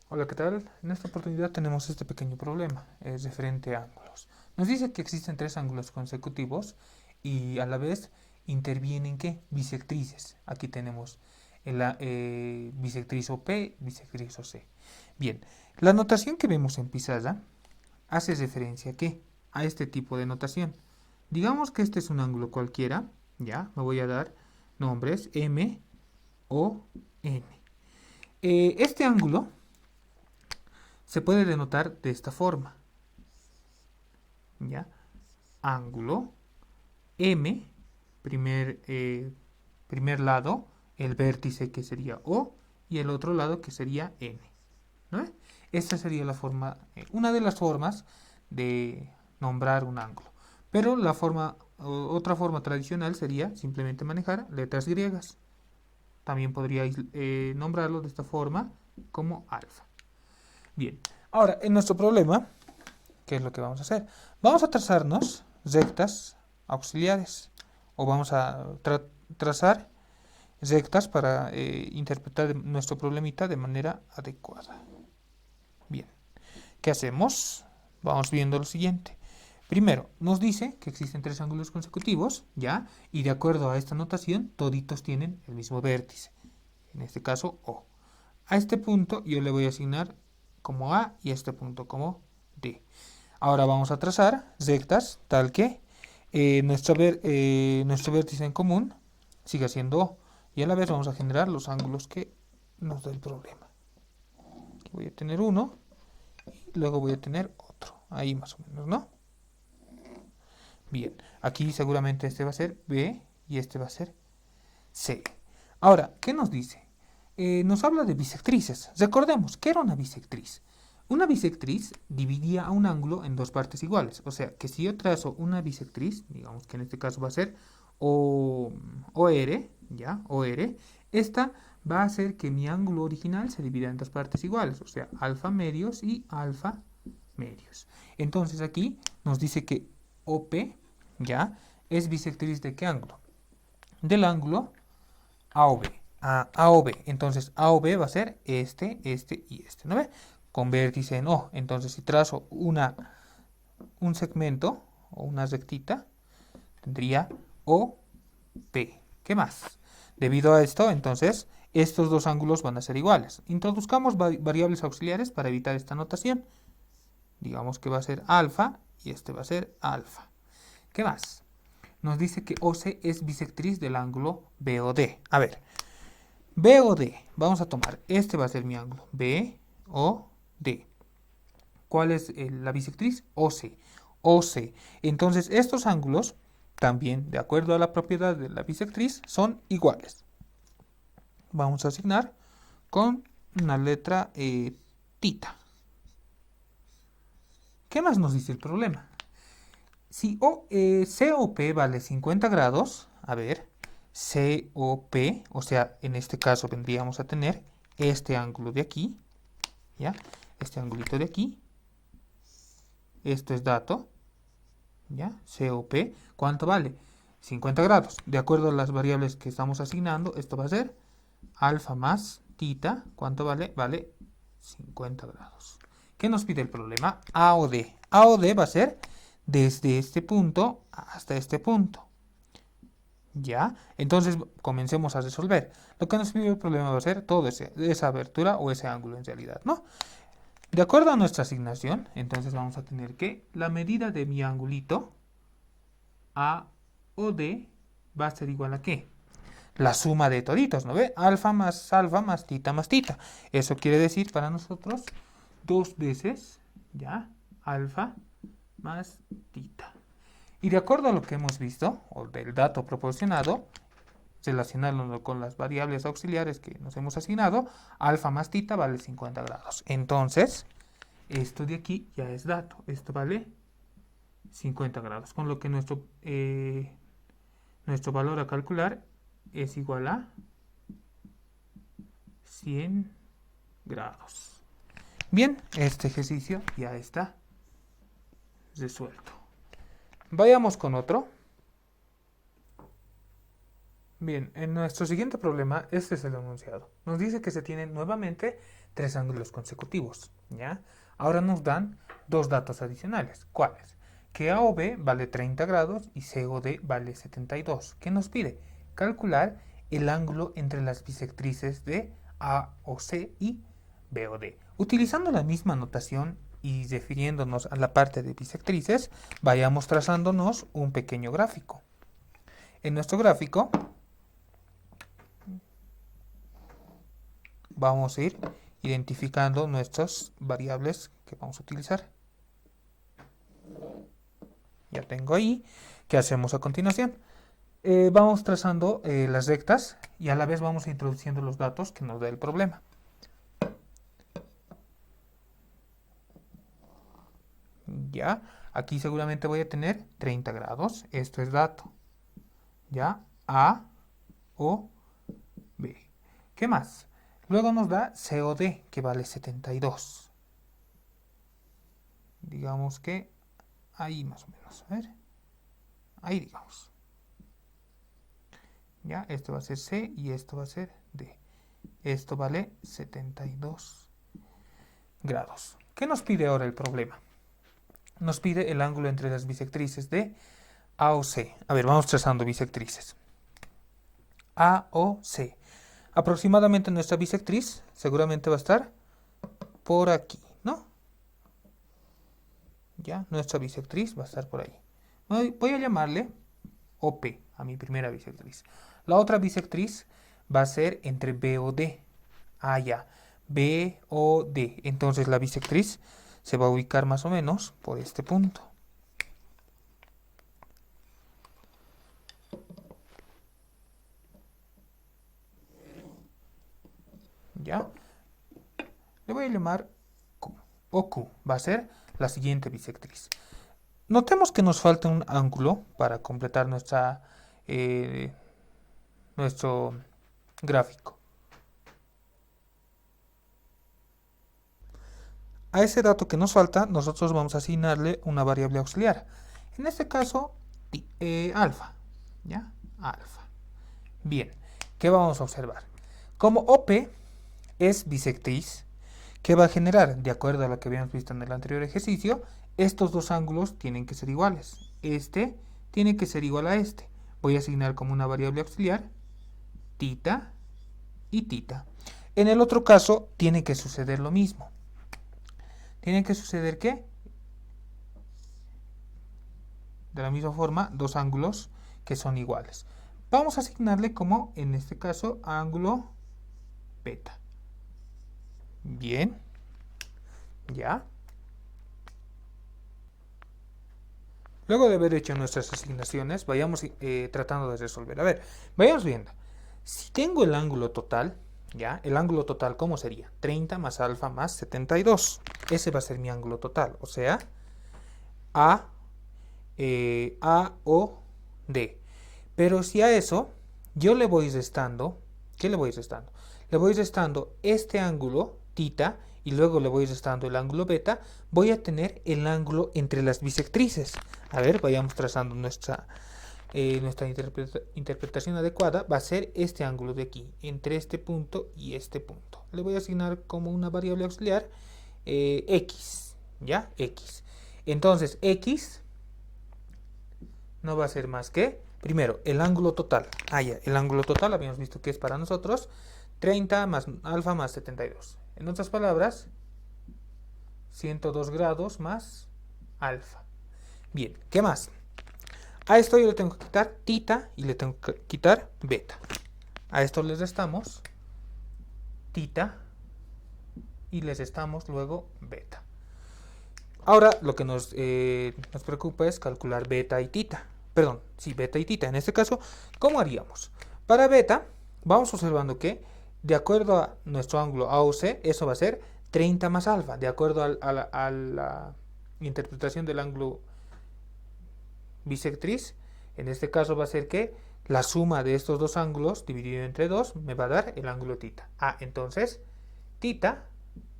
Hola, ¿qué tal? En esta oportunidad tenemos este pequeño problema, es referente a ángulos. Nos dice que existen tres ángulos consecutivos y a la vez intervienen ¿qué? Bisectrices. Aquí tenemos bisectriz OP, bisectriz OC. Bien, la notación que vemos en pizarra hace referencia ¿a qué? A este tipo de notación. Digamos que este es un ángulo cualquiera, ya, me voy a dar nombres M, O, N. Este ángulo se puede denotar de esta forma, ¿ya? Ángulo M, primer lado, el vértice que sería O y el otro lado que sería N, ¿no? Esta sería la forma, una de las formas de nombrar un ángulo. Pero otra forma tradicional sería simplemente manejar letras griegas. También podríais nombrarlo de esta forma como alfa. Bien, ahora en nuestro problema, ¿qué es lo que vamos a hacer? Vamos a trazarnos rectas auxiliares o vamos a trazar rectas para interpretar nuestro problemita de manera adecuada. Bien, ¿qué hacemos? Vamos viendo lo siguiente. Primero, nos dice que existen tres ángulos consecutivos, ¿ya? Y de acuerdo a esta notación, toditos tienen el mismo vértice. En este caso, O. A este punto yo le voy a asignar como A y a este punto como D. Ahora vamos a trazar rectas tal que nuestro vértice en común siga siendo O. Y a la vez vamos a generar los ángulos que nos da el problema. Aquí voy a tener uno y luego voy a tener otro. Ahí más o menos, ¿no? Bien, aquí seguramente este va a ser B y este va a ser C. Ahora, ¿qué nos dice? Nos habla de bisectrices. Recordemos, ¿qué era una bisectriz? Una bisectriz dividía a un ángulo en dos partes iguales. O sea, que si yo trazo una bisectriz, digamos que en este caso va a ser OR, ¿ya? OR, esta va a hacer que mi ángulo original se divida en dos partes iguales. O sea, alfa medios y alfa medios. Entonces aquí nos dice que OP, ¿ya? Es bisectriz de qué ángulo? Del ángulo AOB. AOB. Entonces AOB va a ser este y este, ¿no ve? Con vértice en O. Entonces si trazo un segmento o una rectita, tendría OP. ¿Qué más? Debido a esto, entonces, estos dos ángulos van a ser iguales. Introduzcamos variables auxiliares para evitar esta notación. Digamos que va a ser alfa y este va a ser alfa. ¿Qué más? Nos dice que OC es bisectriz del ángulo BOD. A ver, BOD, vamos a tomar, este va a ser mi ángulo, BOD. ¿Cuál es la bisectriz? OC. OC. Entonces, estos ángulos, también de acuerdo a la propiedad de la bisectriz, son iguales. Vamos a asignar con una letra tita. ¿Qué más nos dice el problema? Si COP vale 50 grados, a ver, COP, o sea, en este caso vendríamos a tener este ángulo de aquí, ¿ya? Este angulito de aquí. Esto es dato, ¿ya? COP, ¿cuánto vale? 50 grados. De acuerdo a las variables que estamos asignando, esto va a ser alfa más tita, ¿cuánto vale? Vale 50 grados. ¿Qué nos pide el problema? AOD. AOD va a ser desde este punto hasta este punto. ¿Ya? Entonces comencemos a resolver. Lo que nos pide el problema va a ser toda esa abertura o ese ángulo en realidad, ¿no? De acuerdo a nuestra asignación, entonces vamos a tener que la medida de mi angulito AOD va a ser igual a ¿qué? La suma de toditos, ¿no ve? Alfa más tita más tita. Eso quiere decir para nosotros dos veces, ¿ya? Alfa más tita. Y de acuerdo a lo que hemos visto, o del dato proporcionado, relacionándolo con las variables auxiliares que nos hemos asignado, alfa más tita vale 50 grados. Entonces, esto de aquí ya es dato. Esto vale 50 grados. Con lo que nuestro valor a calcular es igual a 100 grados. Bien, este ejercicio ya está resuelto. Vayamos con otro. Bien, en nuestro siguiente problema, este es el enunciado. Nos dice que se tienen nuevamente tres ángulos consecutivos, ¿ya? Ahora nos dan dos datos adicionales. ¿Cuáles? Que A o B vale 30 grados y C o D vale 72. ¿Qué nos pide? Calcular el ángulo entre las bisectrices de A o C y B o D. Utilizando la misma notación y refiriéndonos a la parte de bisectrices, vayamos trazándonos un pequeño gráfico. En nuestro gráfico vamos a ir identificando nuestras variables que vamos a utilizar. Ya tengo ahí. ¿Qué hacemos a continuación? Vamos trazando las rectas y a la vez vamos introduciendo los datos que nos da el problema. Ya, aquí seguramente voy a tener 30 grados. Esto es dato. Ya, A o B. ¿Qué más? Luego nos da COD, que vale 72. Digamos que ahí más o menos. A ver. Ahí digamos. Ya, esto va a ser C y esto va a ser D. Esto vale 72 grados. ¿Qué nos pide ahora el problema? Nos pide el ángulo entre las bisectrices de A o C. A ver, vamos trazando bisectrices. A o C. Aproximadamente nuestra bisectriz seguramente va a estar por aquí, ¿no? Ya, nuestra bisectriz va a estar por ahí. Voy a llamarle OP a mi primera bisectriz. La otra bisectriz va a ser entre B o D. Ah, ya. B o D. Entonces la bisectriz se va a ubicar más o menos por este punto. ¿Ya? Le voy a llamar Q. O Q va a ser la siguiente bisectriz. Notemos que nos falta un ángulo para completar nuestro gráfico. A ese dato que nos falta, nosotros vamos a asignarle una variable auxiliar. En este caso, alfa. ¿Ya? Alfa. Bien, ¿qué vamos a observar? Como OP es bisectriz, ¿qué va a generar? De acuerdo a lo que habíamos visto en el anterior ejercicio, estos dos ángulos tienen que ser iguales. Este tiene que ser igual a este. Voy a asignar como una variable auxiliar tita y tita. En el otro caso, tiene que suceder lo mismo. ¿Tiene que suceder qué? De la misma forma, dos ángulos que son iguales. Vamos a asignarle como, en este caso, ángulo beta. Bien. ¿Ya? Luego de haber hecho nuestras asignaciones, vayamos tratando de resolver. A ver, vayamos viendo. Si tengo el ángulo total, ¿ya? El ángulo total, ¿cómo sería? 30 más alfa más 72. Ese va a ser mi ángulo total. O sea, A o D. Pero si a eso yo le voy restando, ¿qué le voy restando? Le voy restando este ángulo, tita, y luego le voy restando el ángulo beta, voy a tener el ángulo entre las bisectrices. A ver, vayamos trazando nuestra interpretación adecuada. Va a ser este ángulo de aquí, entre este punto y este punto. Le voy a asignar como una variable auxiliar X, ¿ya? X. Entonces, X no va a ser más que, primero, el ángulo total. Ya, el ángulo total habíamos visto que es para nosotros 30 más alfa más 72. En otras palabras, 102 grados más alfa. Bien, ¿qué más? A esto yo le tengo que quitar tita y le tengo que quitar beta. A esto les restamos tita y les restamos luego beta. Ahora lo que nos preocupa es calcular beta y tita. Perdón, sí, beta y tita. En este caso, ¿cómo haríamos? Para beta, vamos observando que, de acuerdo a nuestro ángulo A o C, eso va a ser 30 más alfa. De acuerdo a la interpretación del ángulo bisectriz, en este caso va a ser que la suma de estos dos ángulos dividido entre 2 me va a dar el ángulo tita. Entonces, tita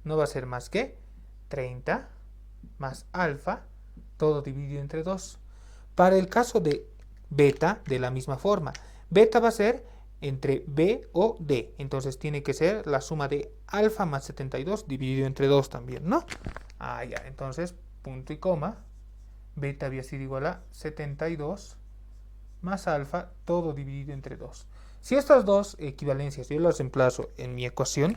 no va a ser más que 30 más alfa todo dividido entre 2. Para el caso de beta, de la misma forma. Beta va a ser entre B o D. Entonces tiene que ser la suma de alfa más 72 dividido entre 2 también, ¿no? Ah, ya. Entonces, punto y coma. Beta había sido igual a 72 más alfa, todo dividido entre 2. Si estas dos equivalencias yo las reemplazo en mi ecuación,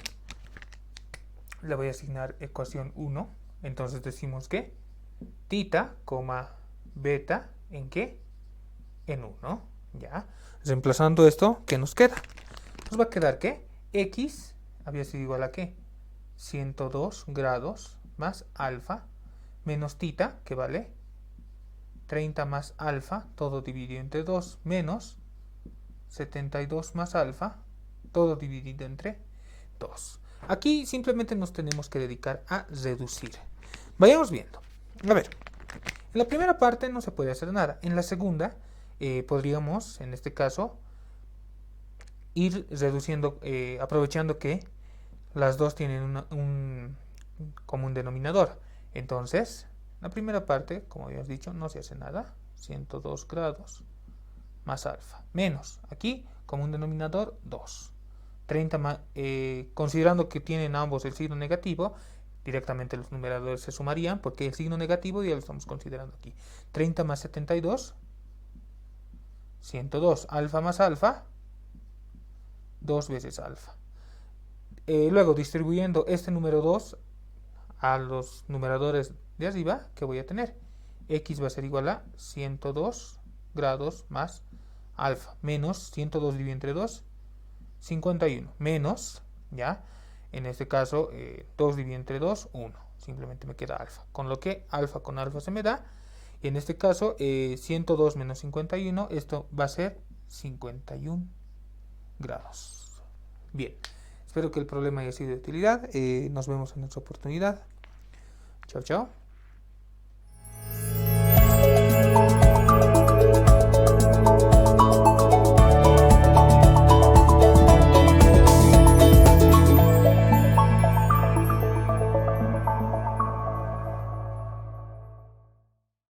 le voy a asignar ecuación 1. Entonces decimos que tita, beta, ¿en qué? En 1, ¿ya? Reemplazando esto, ¿qué nos queda? Nos va a quedar que x había sido igual a ¿qué? 102 grados más alfa menos tita, que vale 30 más alfa, todo dividido entre 2, menos 72 más alfa, todo dividido entre 2. Aquí simplemente nos tenemos que dedicar a reducir. Vayamos viendo. A ver, en la primera parte no se puede hacer nada. En la segunda, podríamos, en este caso, ir reduciendo, aprovechando que las dos tienen un común denominador. Entonces, la primera parte, como habíamos dicho, no se hace nada. 102 grados más alfa. Menos, aquí, común denominador, 2. 30 considerando que tienen ambos el signo negativo, directamente los numeradores se sumarían, porque el signo negativo ya lo estamos considerando aquí. 30 más 72, 102. Alfa más alfa, 2 veces alfa. Luego, distribuyendo este número 2 a los numeradores de arriba, ¿qué voy a tener? X va a ser igual a 102 grados más alfa, menos 102 dividido entre 2, 51, menos, ¿ya? En este caso, 2 dividido entre 2, 1. Simplemente me queda alfa. Con lo que alfa con alfa se me da. Y en este caso, 102 menos 51, esto va a ser 51 grados. Bien, espero que el problema haya sido de utilidad. Nos vemos en otra oportunidad. Chao, chao.